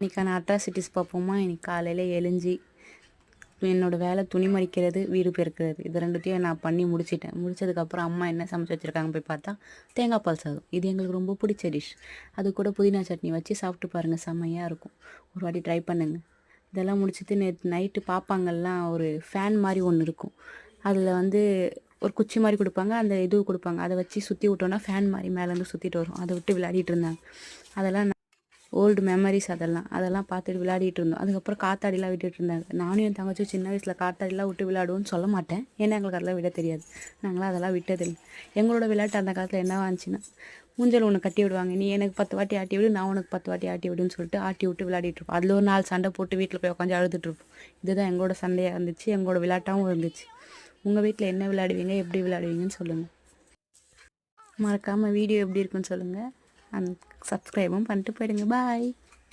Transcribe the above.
இன்றைக்கான அட்ராசிட்டிஸ் பார்ப்போமா. இன்னைக்கு காலையில் எழுஞ்சி என்னோடய வேலை துணி மடிக்கிறது, வீடு பெருக்கிறது, இது ரெண்டுத்தையும் நான் பண்ணி முடிச்சிட்டேன். முடிச்சதுக்கப்புறம் அம்மா என்ன சமைச்சு வச்சுருக்காங்க போய் பார்த்தா தேங்காய் பால் சாதம். இது எங்களுக்கு ரொம்ப பிடிச்ச டிஷ். அது கூட புதினா சட்னி வச்சு சாப்பிட்டு பாருங்கள், செம்மையாக இருக்கும். ஒரு வாட்டி ட்ரை பண்ணுங்கள். இதெல்லாம் முடிச்சுட்டு நேற்று நைட்டு பாப்பாங்கள்லாம் ஒரு ஃபேன் மாதிரி ஒன்று இருக்கும். அதில் வந்து ஒரு குச்சி மாதிரி கொடுப்பாங்க, அந்த இது கொடுப்பாங்க. அதை வச்சு சுற்றி விட்டோன்னா ஃபேன் மாதிரி மேலேருந்து சுற்றிட்டு வரும். அதை விட்டு விளையாடிட்டு இருந்தாங்க. அதெல்லாம் ஓல்டு மெமரிஸ். அதெல்லாம் பார்த்துட்டு விளையாடிட்டு இருந்தோம். அதுக்கப்புறம் காத்தாடிலாம் விட்டுட்டு இருந்தாங்க. நானும் என் தங்கச்சி சின்ன வயசில் காத்தாடிலாம் விட்டு விளையாடுவோன்னு சொல்ல மாட்டேன், ஏன்னா எங்களுக்கு அதெல்லாம் விட தெரியாது. நாங்களாம் அதெல்லாம் விட்டதில்லை. எங்களோட விளையாட்டு அந்த காலத்தில் என்னவா இருந்துச்சுன்னா, மூஞ்சல் ஒன்று கட்டி விடுவாங்க, நீ எனக்கு 10 வாட்டி ஆட்டி விடு, நான் உனக்கு 10 வாட்டி ஆட்டி விடுன்னு சொல்லிட்டு ஆட்டி விட்டு விளையாடிட்டு இருப்போம். அதில் ஒரு 4 சண்டை போட்டு வீட்டில் போய் உட்காந்து அழுதுட்டுருப்போம். இதுதான் எங்களோட சண்டையாக இருந்துச்சு, எங்களோட விளையாட்டாகவும் இருந்துச்சு. உங்கள் வீட்டில் என்ன விளையாடுவீங்க, எப்படி விளையாடுவீங்கன்னு சொல்லுங்கள். மறக்காமல் வீடியோ எப்படி இருக்குன்னு சொல்லுங்கள். சப்ஸ்கிரைபும் பண்ணிட்டு போயிடுங்க. பாய்.